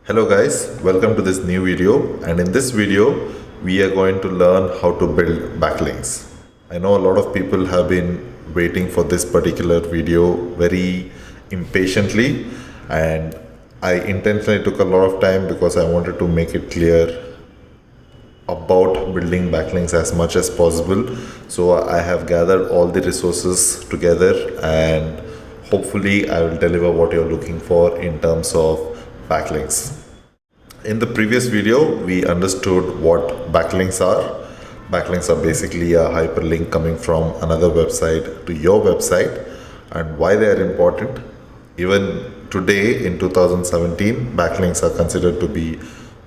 Hello guys, welcome to this new video, and in this video we are going to learn how to build backlinks. I know a lot of people have been waiting for this particular video very impatiently, and I intentionally took a lot of time because I wanted to make it clear about building backlinks as much as possible. So I have gathered all the resources together, and hopefully I will deliver what you're looking for in terms of backlinks. In the previous video, we understood what backlinks are. Backlinks are basically a hyperlink coming from another website to your website, and why they are important. Even today in 2017, backlinks are considered to be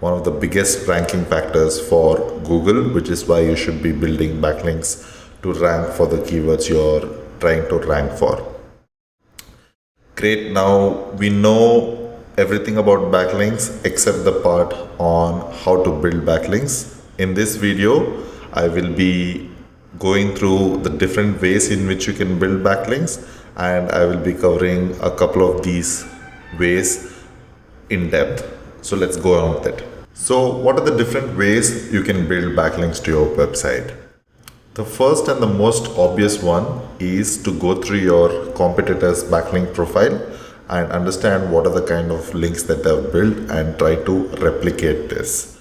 one of the biggest ranking factors for Google, which is why you should be building backlinks to rank for the keywords you're trying to rank for. Great, now we know everything about backlinks except the part on how to build backlinks. In this video, I will be going through the different ways in which you can build backlinks, and I will be covering a couple of these ways in depth. So let's go on with it. So what are the different ways you can build backlinks to your website? The first and the most obvious one is to go through your competitor's backlink profile and understand what are the kind of links that they've built and try to replicate this.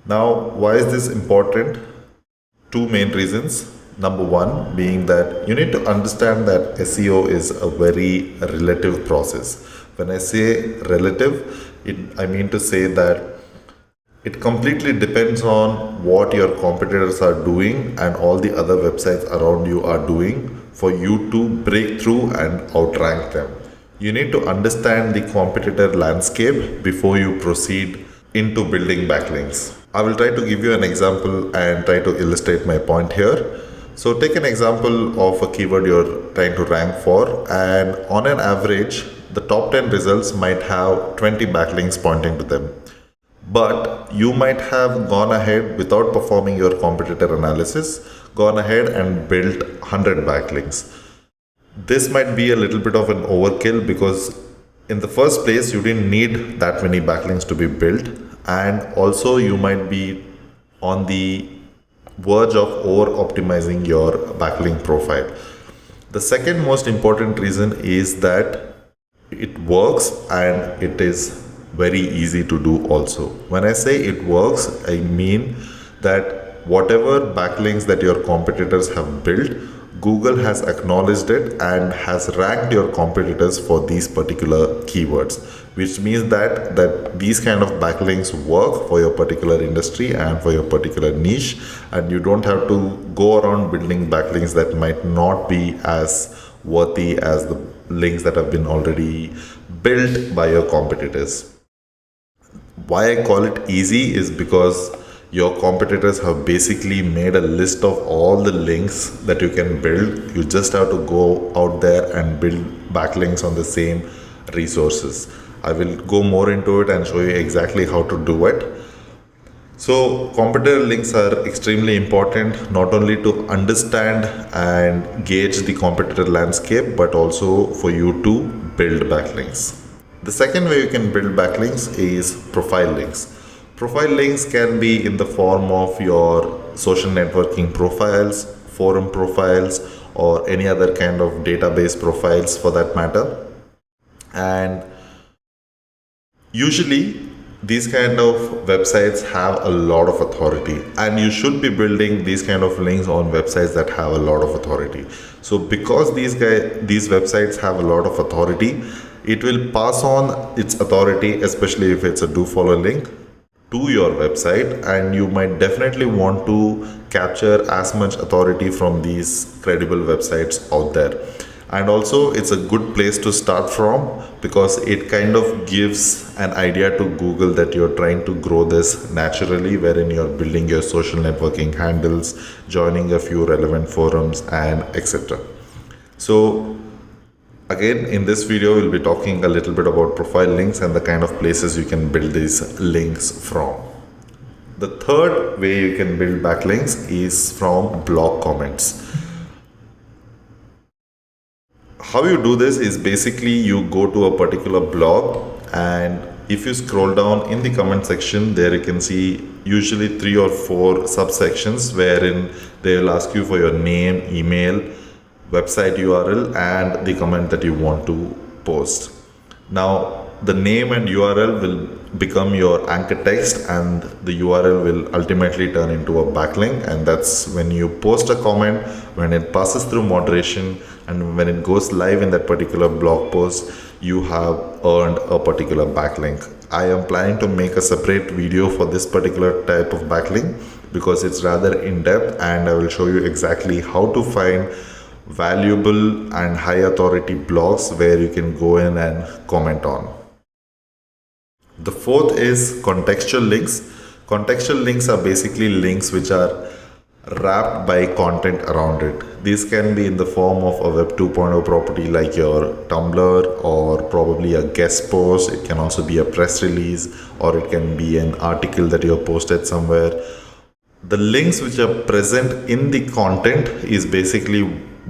Now, why is this important? Two main reasons. Number one being that you need to understand that SEO is a very relative process. When I say relative, I mean to say that it completely depends on what your competitors are doing and all the other websites around you are doing for you to break through and outrank them. You need to understand the competitor landscape before you proceed into building backlinks. I will try to give you an example and try to illustrate my point here. So take an example of a keyword you're trying to rank for, and on an average, the top 10 results might have 20 backlinks pointing to them. But you might have gone ahead without performing your competitor analysis, gone ahead and built 100 backlinks. This might be a little bit of an overkill because in the first place you didn't need that many backlinks to be built, and also you might be on the verge of over optimizing your backlink profile. The second most important reason is that it works and it is very easy to do also. When I say it works, I mean that whatever backlinks that your competitors have built, Google has acknowledged it and has ranked your competitors for these particular keywords, which means that these kind of backlinks work for your particular industry and for your particular niche, and you don't have to go around building backlinks that might not be as worthy as the links that have been already built by your competitors. Why I call it easy is because your competitors have basically made a list of all the links that you can build. You just have to go out there and build backlinks on the same resources. I will go more into it and show you exactly how to do it. So competitor links are extremely important, not only to understand and gauge the competitor landscape, but also for you to build backlinks. The second way you can build backlinks is profile links. Profile links can be in the form of your social networking profiles, forum profiles, or any other kind of database profiles for that matter. And usually these kind of websites have a lot of authority, and you should be building these kind of links on websites that have a lot of authority. So because these websites have a lot of authority, it will pass on its authority, especially if it's a do follow link, to your website, and you might definitely want to capture as much authority from these credible websites out there. And also it's a good place to start from because it kind of gives an idea to Google that you're trying to grow this naturally, wherein you're building your social networking handles, joining a few relevant forums, and etc. So again, in this video, we'll be talking a little bit about profile links and the kind of places you can build these links from. The third way you can build backlinks is from blog comments. How you do this is basically you go to a particular blog and if you scroll down in the comment section, there you can see usually 3 or 4 subsections wherein they will ask you for your name, email, website URL, and the comment that you want to post. Now, the name and URL will become your anchor text, and the URL will ultimately turn into a backlink. And that's when you post a comment, when it passes through moderation, and when it goes live in that particular blog post, you have earned a particular backlink. I am planning to make a separate video for this particular type of backlink because it's rather in depth, and I will show you exactly how to find valuable and high authority blogs where you can go in and comment on. The fourth is contextual links. Contextual links are basically links which are wrapped by content around it. These can be in the form of a Web 2.0 property like your Tumblr, or probably a guest post. It can also be a press release, or it can be an article that you have posted somewhere. The links which are present in the content is basically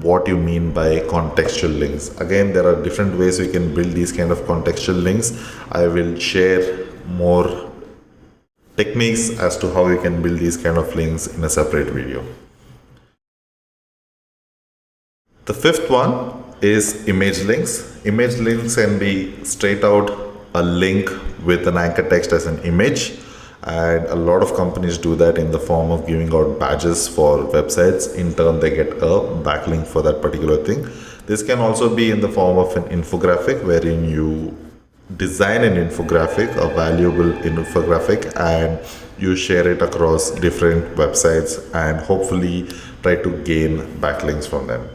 what you mean by contextual links. Again, there are different ways we can build these kind of contextual links. I will share more techniques as to how you can build these kind of links in a separate video. The fifth one is image links. Image links can be straight out a link with an anchor text as an image, and a lot of companies do that in the form of giving out badges for websites. In turn, they get a backlink for that particular thing. This can also be in the form of an infographic, wherein you design an infographic, a valuable infographic, and you share it across different websites and hopefully try to gain backlinks from them.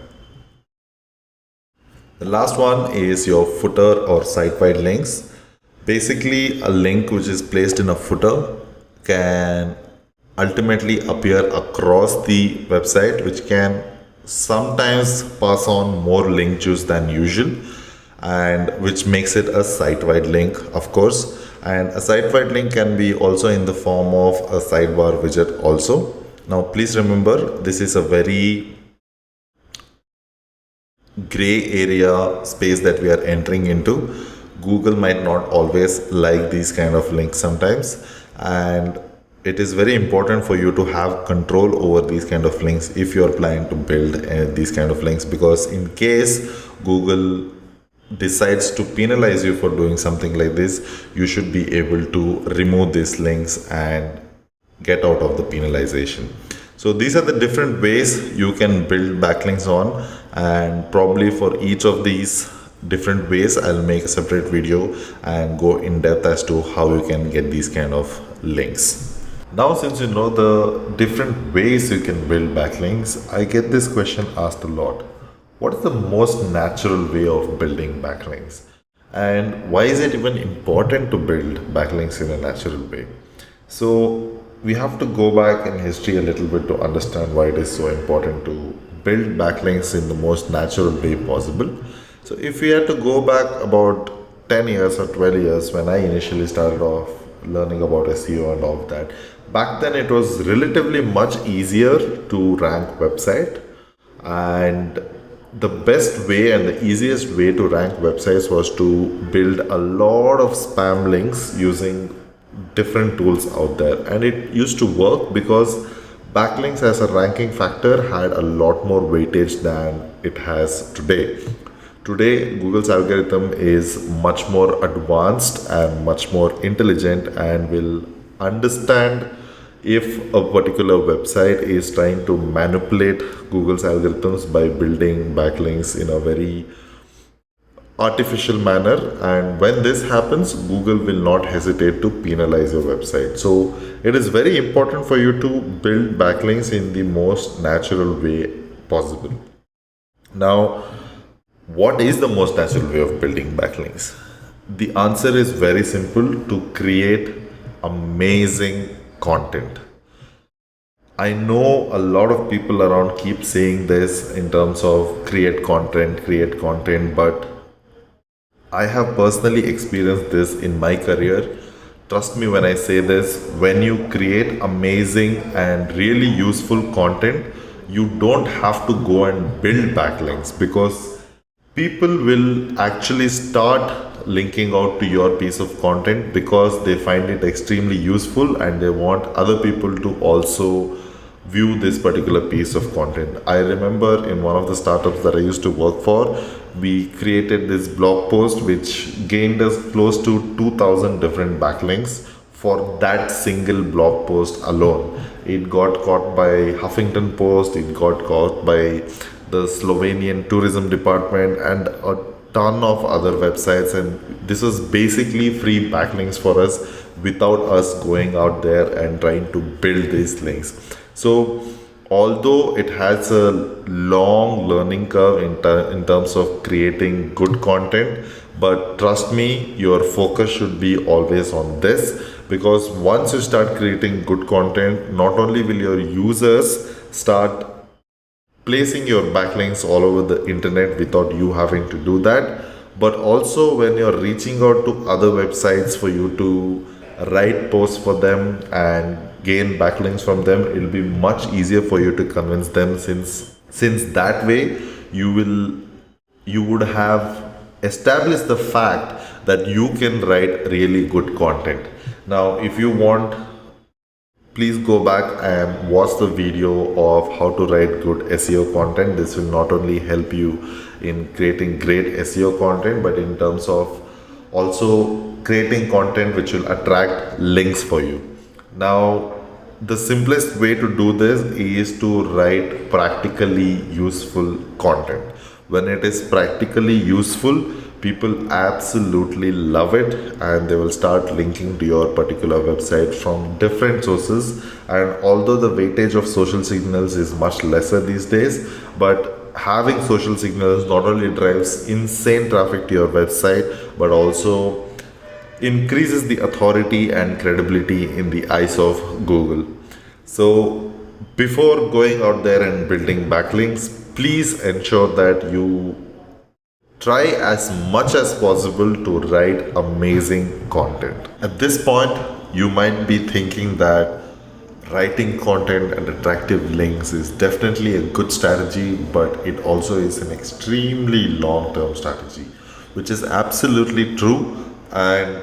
The last one is your footer or site-wide links. Basically, a link which is placed in a footer can ultimately appear across the website, which can sometimes pass on more link juice than usual, and which makes it a site-wide link, of course. And a site-wide link can be also in the form of a sidebar widget also. Now, please remember, this is a very gray area space that we are entering into. Google might not always like these kind of links sometimes, and it is very important for you to have control over these kind of links if you are planning to build these kind of links, because in case Google decides to penalize you for doing something like this, you should be able to remove these links and get out of the penalization. So these are the different ways you can build backlinks on, and probably for each of these different ways I'll make a separate video and go in depth as to how you can get these kind of links. Now, since you know the different ways you can build backlinks, I get this question asked a lot. What is the most natural way of building backlinks? And why is it even important to build backlinks in a natural way? So we have to go back in history a little bit to understand why it is so important to build backlinks in the most natural way possible. So if we had to go back about 10 years or 12 years when I initially started off learning about SEO and all of that, back then it was relatively much easier to rank website, and the best way and the easiest way to rank websites was to build a lot of spam links using different tools out there. And it used to work because backlinks as a ranking factor had a lot more weightage than it has today. Today, Google's algorithm is much more advanced and much more intelligent, and will understand if a particular website is trying to manipulate Google's algorithms by building backlinks in a very artificial manner. And when this happens, Google will not hesitate to penalize your website. So it is very important for you to build backlinks in the most natural way possible. Now, what is the most natural way of building backlinks? The answer is very simple: to create amazing content. I know a lot of people around keep saying this in terms of create content, but I have personally experienced this in my career. Trust me when I say this, when you create amazing and really useful content, you don't have to go and build backlinks, because people will actually start linking out to your piece of content because they find it extremely useful and they want other people to also view this particular piece of content. I remember in one of the startups that I used to work for, we created this blog post which gained us close to 2000 different backlinks for that single blog post alone. It got caught by Huffington Post, it got caught by the Slovenian tourism department and a ton of other websites, and this was basically free backlinks for us without us going out there and trying to build these links. So although it has a long learning curve in terms of creating good content, but trust me, your focus should be always on this, because once you start creating good content, not only will your users start placing your backlinks all over the internet without you having to do that, but also when you're reaching out to other websites for you to write posts for them and gain backlinks from them, it'll be much easier for you to convince them, since that way you would have established the fact that you can write really good content. Now if you want, please go back and watch the video of how to write good SEO content. This will not only help you in creating great SEO content, but in terms of also creating content which will attract links for you. Now, the simplest way to do this is to write practically useful content. When it is practically useful, people absolutely love it and they will start linking to your particular website from different sources. And although the weightage of social signals is much lesser these days, but having social signals not only drives insane traffic to your website, but also increases the authority and credibility in the eyes of Google. So before going out there and building backlinks, please ensure that you try as much as possible to write amazing content. At this point, you might be thinking that writing content and attractive links is definitely a good strategy, but it also is an extremely long-term strategy, which is absolutely true. And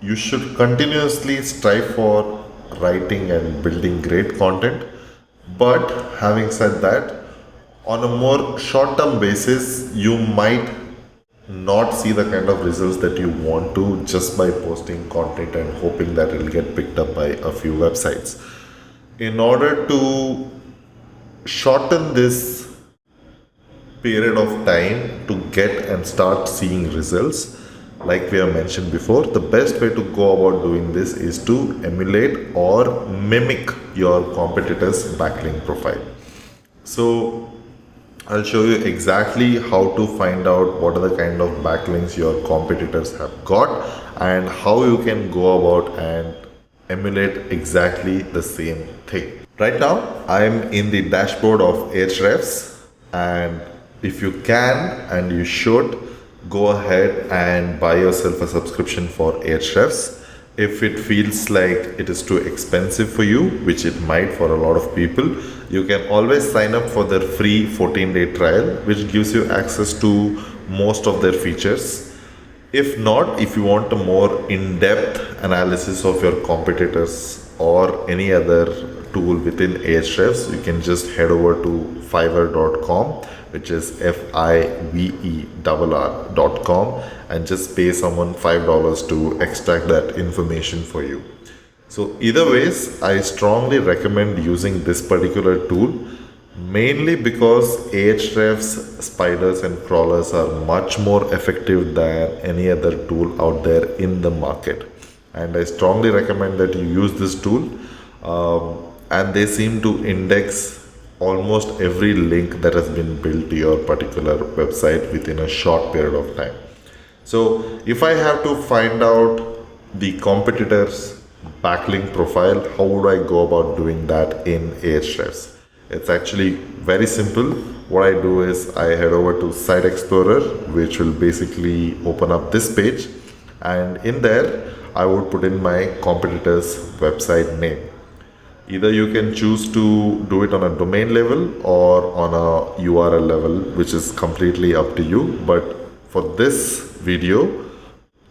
you should continuously strive for writing and building great content. But having said that, on a more short-term basis, you might not see the kind of results that you want to just by posting content and hoping that it will get picked up by a few websites. In order to shorten this period of time to get and start seeing results, like we have mentioned before, the best way to go about doing this is to emulate or mimic your competitor's backlink profile. So I'll show you exactly how to find out what are the kind of backlinks your competitors have got and how you can go about and emulate exactly the same thing. Right now, I'm in the dashboard of Ahrefs, and if you can and you should, go ahead and buy yourself a subscription for Ahrefs. If it feels like it is too expensive for you, which it might for a lot of people, you can always sign up for their free 14-day trial, which gives you access to most of their features. If not, if you want a more in-depth analysis of your competitors or any other tool within Ahrefs, you can just head over to fiverr.com, which is fiverr.com, and just pay someone $5 to extract that information for you. So either ways, I strongly recommend using this particular tool, mainly because Ahrefs spiders and crawlers are much more effective than any other tool out there in the market. And I strongly recommend that you use this tool, and they seem to index almost every link that has been built to your particular website within a short period of time. So if I have to find out the competitor's backlink profile, how would I go about doing that in Ahrefs? It's actually very simple. What I do is I head over to Site Explorer, which will basically open up this page, and in there I would put in my competitor's website name. Either you can choose to do it on a domain level or on a URL level, which is completely up to you. But for this video,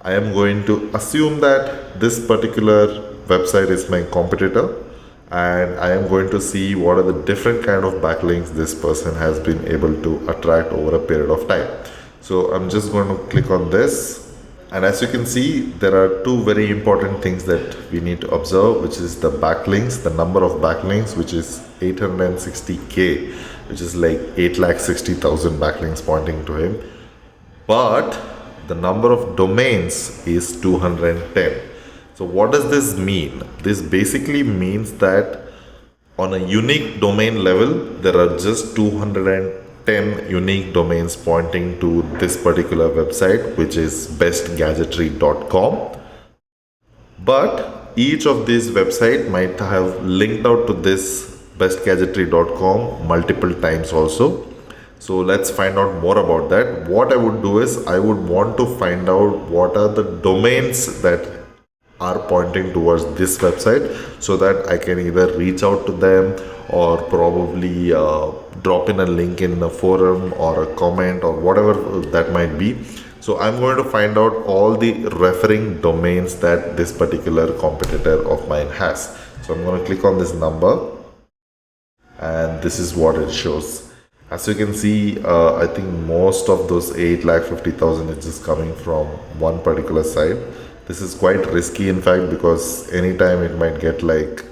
I am going to assume that this particular website is my competitor, and I am going to see what are the different kind of backlinks this person has been able to attract over a period of time. So I'm just going to click on this, and as you can see, there are two very important things that we need to observe, which is the backlinks, the number of backlinks, which is 860k, which is like 8,60,000 backlinks pointing to him. But the number of domains is 210. So what does this mean? This basically means that on a unique domain level, there are just 210 unique domains pointing to this particular website, which is bestgadgetry.com. But each of these websites might have linked out to this bestgadgetry.com multiple times also. So let's find out more about that. What I would do is I would want to find out what are the domains that are pointing towards this website, so that I can either reach out to them or probably drop in a link in a forum or a comment or whatever that might be. So I'm going to find out all the referring domains that this particular competitor of mine has. So I'm going to click on this number, and this is what it shows. As you can see, I think most of those 8,50,000 is just coming from one particular site. This is quite risky, in fact, because anytime it might get like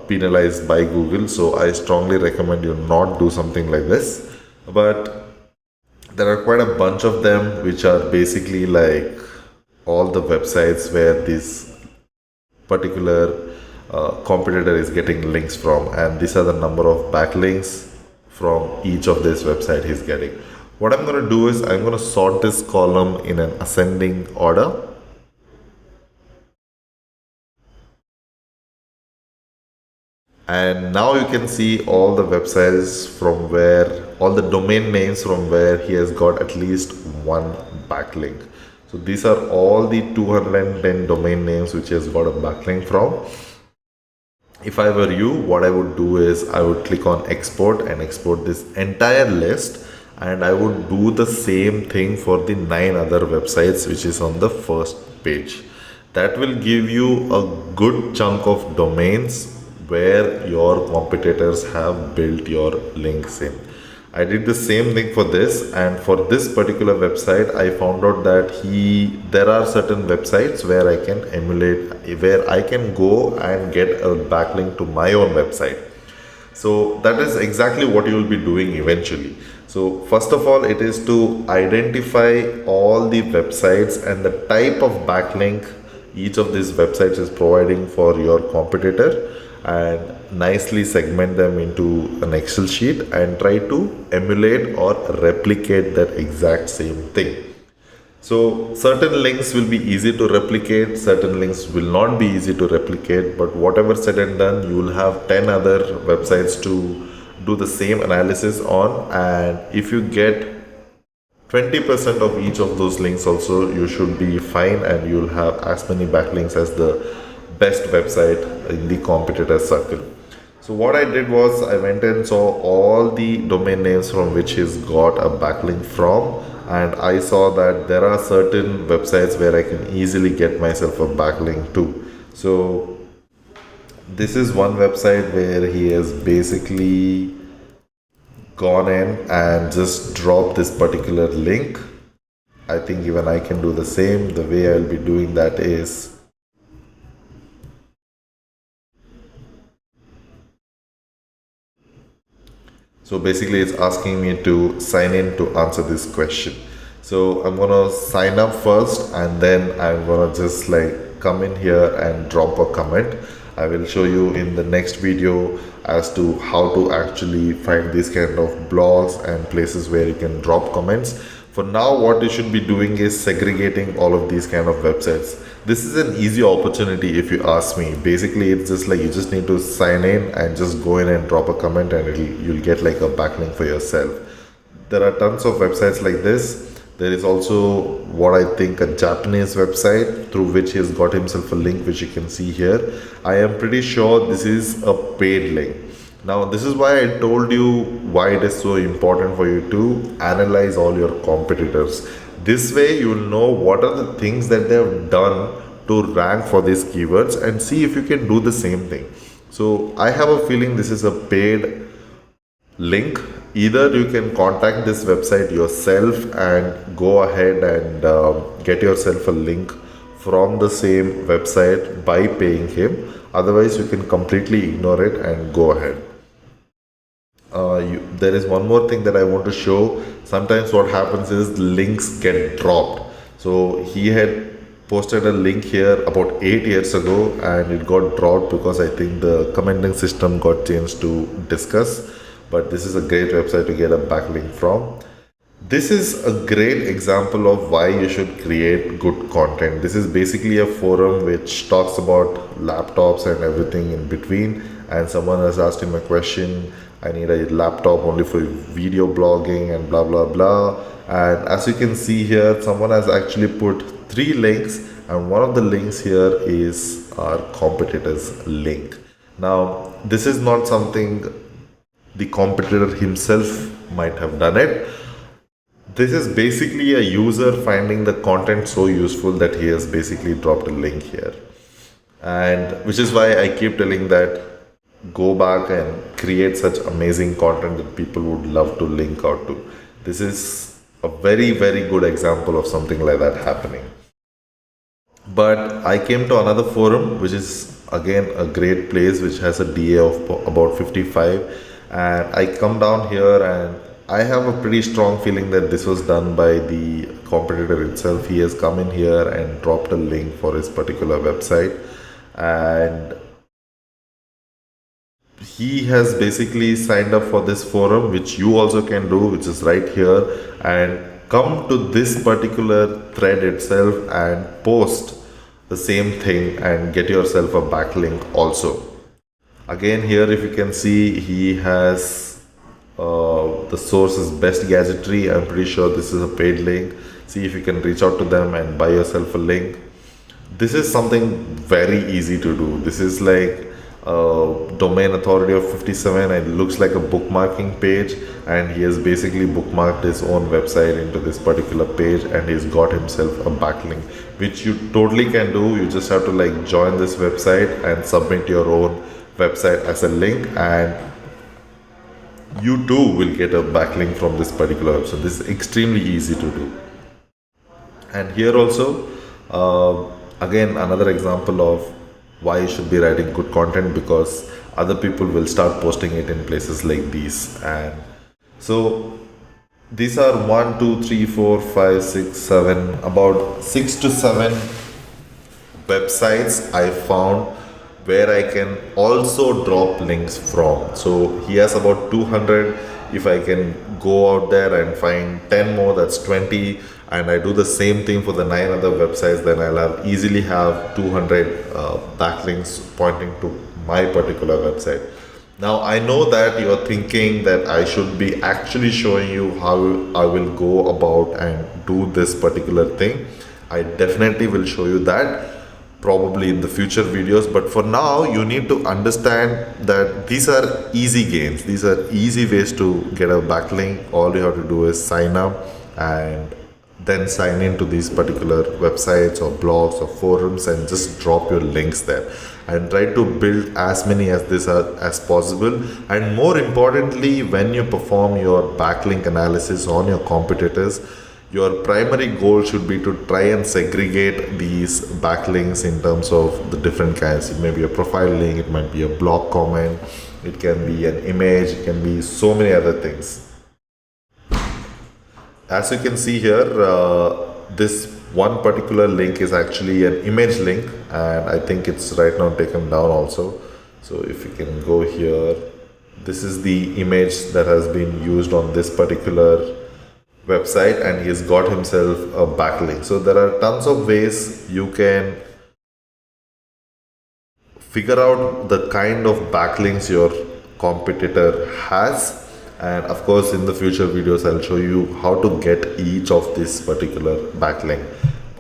penalized by Google. So I strongly recommend you not do something like this. But there are quite a bunch of them, which are basically like all the websites where this particular competitor is getting links from, and these are the number of backlinks from each of this website he's getting. What I'm going to do is I'm going to sort this column in an ascending order. And now you can see all the websites from where, all the domain names from where he has got at least one backlink. So these are all the 210 domain names which he has got a backlink from. If I were you, what I would do is I would click on export and export this entire list, and I would do the same thing for the 9 other websites which is on the first page. That will give you a good chunk of domains where your competitors have built your links in. I did the same thing for this, and for this particular website I found out that there are certain websites where I can emulate, where I can go and get a backlink to my own website. So that is exactly what you will be doing eventually. So first of all, it is to identify all the websites and the type of backlink each of these websites is providing for your competitor, and nicely segment them into an Excel sheet and try to emulate or replicate that exact same thing. So certain links will be easy to replicate, certain links will not be easy to replicate, but whatever said and done, you will have 10 other websites to do the same analysis on, and if you get 20% of each of those links also, you should be fine, and you'll have as many backlinks as the best website in the competitor circle. So what I did was I went and saw all the domain names from which he's got a backlink from, and I saw that there are certain websites where I can easily get myself a backlink to. So this is one website where he has basically gone in and just dropped this particular link. I think even I can do the same. The way I'll be doing that is so basically it's asking me to sign in to answer this question. So I'm gonna sign up first, and then I'm gonna just like come in here and drop a comment. I will show you in the next video as to how to actually find these kind of blogs and places where you can drop comments. For now, what you should be doing is segregating all of these kind of websites. This is an easy opportunity if you ask me. Basically, it's just like you just need to sign in and just go in and drop a comment, and you'll get like a backlink for yourself. There are tons of websites like this. There is also what I think a Japanese website through which he has got himself a link, which you can see here. I am pretty sure this is a paid link. Now this is why I told you why it is so important for you to analyze all your competitors. This way you will know what are the things that they have done to rank for these keywords and see if you can do the same thing. So I have a feeling this is a paid link. Either you can contact this website yourself and go ahead and get yourself a link from the same website by paying him. Otherwise you can completely ignore it and go ahead. There is one more thing that I want to show. Sometimes what happens is links get dropped. So he had posted a link here about 8 years ago and it got dropped because I think the commenting system got changed to discuss. But this is a great website to get a backlink from. This is a great example of why you should create good content. This is basically a forum which talks about laptops and everything in between. And someone has asked him a question. I need a laptop only for video blogging and blah blah blah. And as you can see here, someone has actually put 3 links, and one of the links here is our competitor's link. Now, this is not something the competitor himself might have done it. This is basically a user finding the content so useful that he has basically dropped a link here. And which is why I keep telling that go back and create such amazing content that people would love to link out to. This is a very, very good example of something like that happening. But I came to another forum, which is again a great place, which has a DA of about 55. And I come down here and I have a pretty strong feeling that this was done by the competitor itself. He has come in here and dropped a link for his particular website, and he has basically signed up for this forum, which you also can do, which is right here, and come to this particular thread itself and post the same thing and get yourself a backlink also. Again, here if you can see, he has the source is Best Gadgetry. I'm pretty sure this is a paid link. See if you can reach out to them and buy yourself a link. This is something very easy to do. This is like domain authority of 57 and it looks like a bookmarking page, and he has basically bookmarked his own website into this particular page and he's got himself a backlink, which you totally can do. You just have to like join this website and submit your own website as a link, and you too will get a backlink from this particular website. This is extremely easy to do. And here also again another example of why you should be writing good content, because other people will start posting it in places like these. And so these are 1 2 3 4 5 6 7 about 6 to 7 websites I found where I can also drop links from. So he has about 200. If I can go out there and find 10 more, that's 20, and I do the same thing for the 9 other websites, then I'll easily have 200 backlinks pointing to my particular website. Now I know that you're thinking that I should be actually showing you how I will go about and do this particular thing. I definitely will show you that probably in the future videos, but for now you need to understand that these are easy gains. These are easy ways to get a backlink. All you have to do is sign up and then sign into these particular websites or blogs or forums and just drop your links there and try to build as many as this as possible. And more importantly, when you perform your backlink analysis on your competitors, your primary goal should be to try and segregate these backlinks in terms of the different kinds. It may be a profile link, it might be a blog comment, it can be an image, it can be so many other things. As you can see here, this one particular link is actually an image link, and I think it's right now taken down also. So if you can go here, this is the image that has been used on this particular website, and he's got himself a backlink. So there are tons of ways you can figure out the kind of backlinks your competitor has. And of course in the future videos I'll show you how to get each of this particular backlink.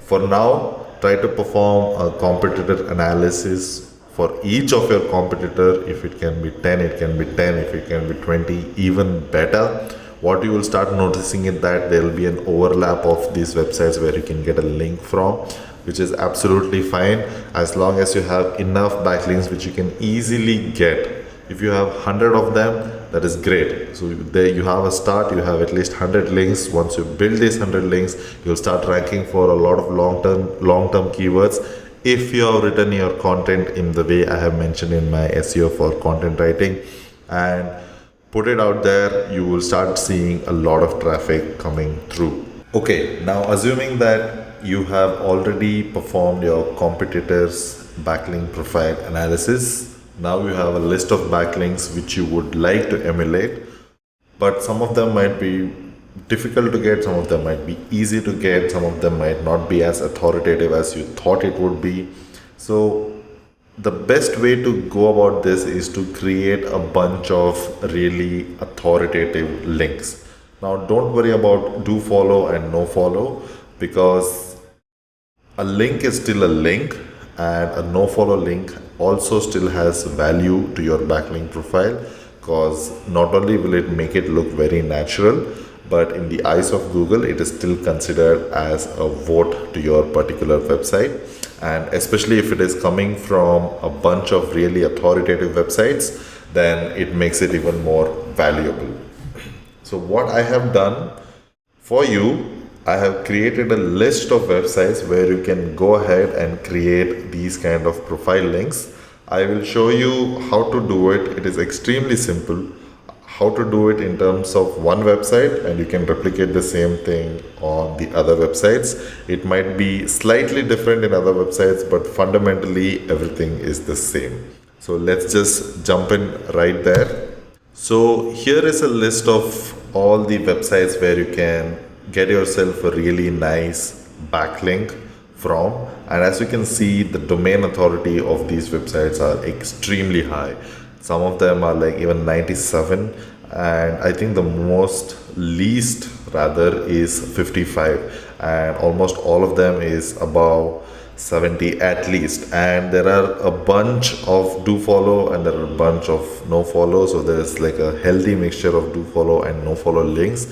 For now, try to perform a competitor analysis for each of your competitor. If it can be 10, it can be 10. If it can be 20, even better. what you will start noticing is that there will be an overlap of these websites where you can get a link from, which is absolutely fine as long as you have enough backlinks which you can easily get. If you have 100 of them, that is great. So there you have a start, you have at least 100 links. Once you build these 100 links, you'll start ranking for a lot of long-term keywords. If you have written your content in the way I have mentioned in my SEO for content writing and put it out there, you will start seeing a lot of traffic coming through. Okay, now assuming that you have already performed your competitors' backlink profile analysis, now you have a list of backlinks which you would like to emulate, but some of them might be difficult to get, some of them might be easy to get, some of them might not be as authoritative as you thought it would be. So the best way to go about this is to create a bunch of really authoritative links. Now don't worry about do follow and no follow, because a link is still a link, and a no follow link also still has value to your backlink profile, because not only will it make it look very natural, but in the eyes of Google it is still considered as a vote to your particular website, and especially if it is coming from a bunch of really authoritative websites, then it makes it even more valuable. So what I have done for you, I have created a list of websites where you can go ahead and create these kind of profile links. I will show you how to do it. It is extremely simple. How to do it in terms of one website, and you can replicate the same thing on the other websites. It might be slightly different in other websites, but fundamentally everything is the same. So let's just jump in right there. So here is a list of all the websites where you can get yourself a really nice backlink from, and as you can see, the domain authority of these websites are extremely high. Some of them are like even 97, and I think the most least rather is 55, and almost all of them is above 70 at least. And there are a bunch of do follow and there are a bunch of no follow, so there's like a healthy mixture of do follow and no follow links.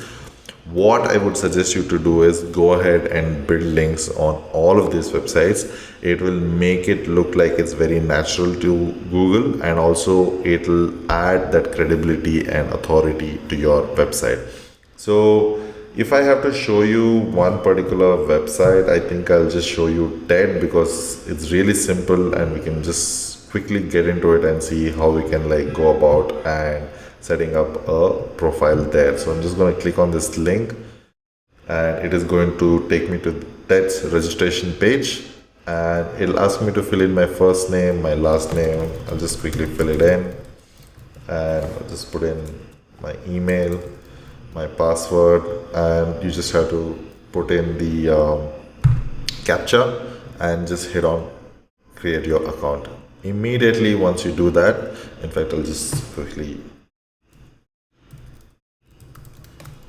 What I would suggest you to do is go ahead and build links on all of these websites. It will make it look like it's very natural to Google, and also it will add that credibility and authority to your website. So if I have to show you one particular website, I think I'll just show you TED, because it's really simple and we can just quickly get into it and see how we can like go about and setting up a profile there. So I'm just going to click on this link, and it is going to take me to TED's registration page, and it'll ask me to fill in my first name, my last name. I'll just quickly fill it in, and I'll just put in my email, my password, and you just have to put in the captcha and just hit on create your account. Immediately once you do that, in fact I'll just quickly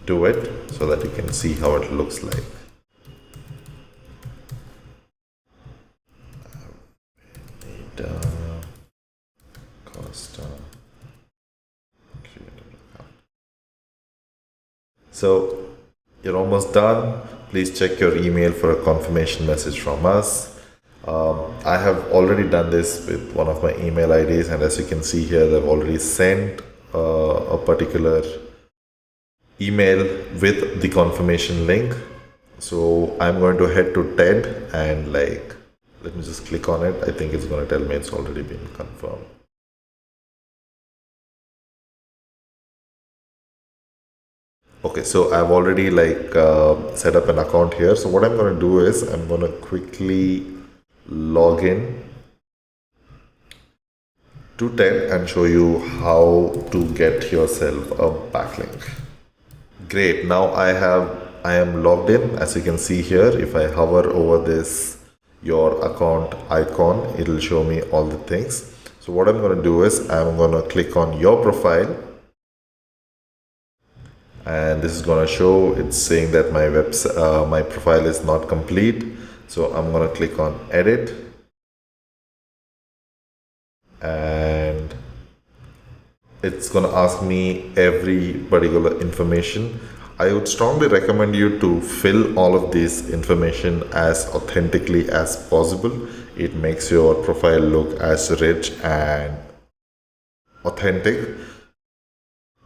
do it so that you can see how it looks like. So you're almost done. Please check your email for a confirmation message from us. I have already done this with one of my email IDs, and as you can see here, they've already sent a particular email with the confirmation link. So I'm going to head to TED and like, let me just click on it. I think it's going to tell me it's already been confirmed. Okay, so I've already like set up an account here. So what I'm going to do is I'm going to quickly log in to TED and show you how to get yourself a backlink. Great, now I am logged in. As you can see here, if I hover over this your account icon, it'll show me all the things. So what I'm going to do is I'm going to click on your profile, and this is going to show it's saying that my profile is not complete. So I'm going to click on edit, and it's going to ask me every particular information. I would strongly recommend you to fill all of this information as authentically as possible. It makes your profile look as rich and authentic.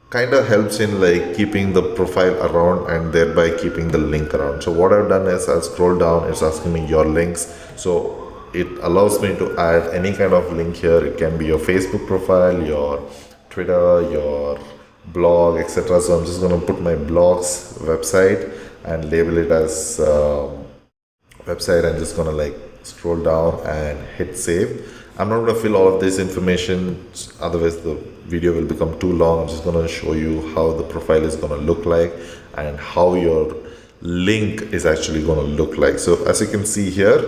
Kind of helps in like keeping the profile around and thereby keeping the link around. So what I've done is I'll scroll down, it's asking me your links. So it allows me to add any kind of link here. It can be your Facebook profile, your Twitter, your blog, etc. So I'm just going to put my blog's website and label it as website. I'm just going to like scroll down and hit save. I'm not going to fill all of this information, otherwise the video will become too long. I'm just going to show you how the profile is going to look like and how your link is actually going to look like. So as you can see here,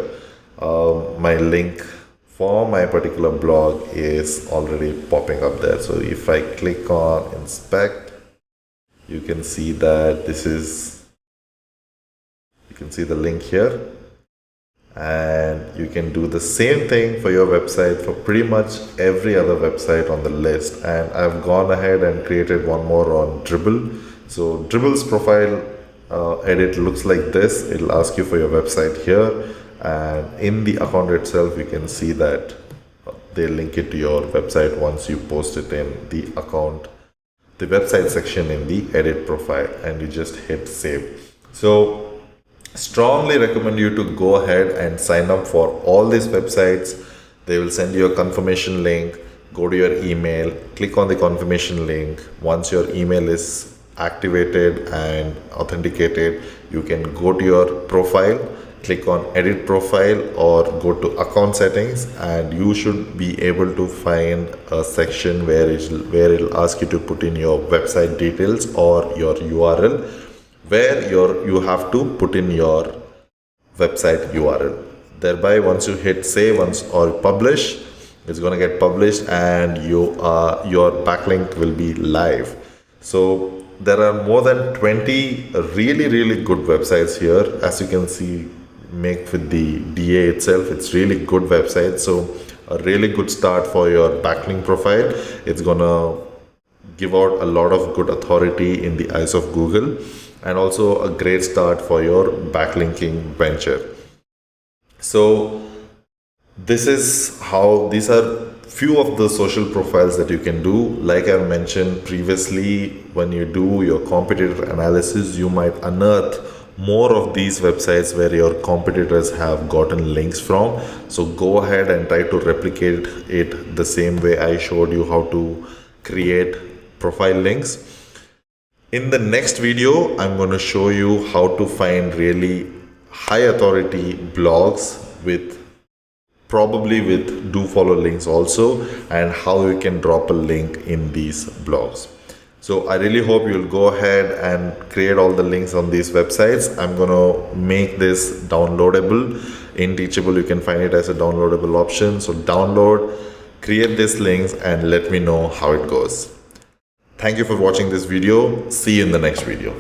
my link for my particular blog is already popping up there. So if I click on inspect, you can see that you can see the link here. And you can do the same thing for your website for pretty much every other website on the list. And I've gone ahead and created one more on Dribbble. So Dribble's profile edit looks like this. It'll ask you for your website here, and in the account itself you can see that they link it to your website once you post it in the account, the website section in the edit profile, and you just hit save. So strongly recommend you to go ahead and sign up for all these websites. They will send you a confirmation link. Go to your email, click on the confirmation link. Once your email is activated and authenticated, you can go to your profile, click on edit profile, or go to account settings, and you should be able to find a section where it'll ask you to put in your website details or your URL, where you have to put in your website URL. Thereby, once you hit save or publish, it's going to get published and your backlink will be live. So there are more than 20 really good websites here. As you can see, make with the DA itself, it's really good website. So a really good start for your backlink profile. It's gonna give out a lot of good authority in the eyes of Google, and also a great start for your backlinking venture. So these are few of the social profiles that you can do. Like I mentioned previously, when you do your competitor analysis, you might unearth more of these websites where your competitors have gotten links from. So go ahead and try to replicate it the same way I showed you how to create profile links. In the next video, I'm going to show you how to find really high authority blogs probably with do follow links also, and how you can drop a link in these blogs. So I really hope you'll go ahead and create all the links on these websites. I'm going to make this downloadable. In Teachable, you can find it as a downloadable option. So download, create these links, and let me know how it goes. Thank you for watching this video. See you in the next video.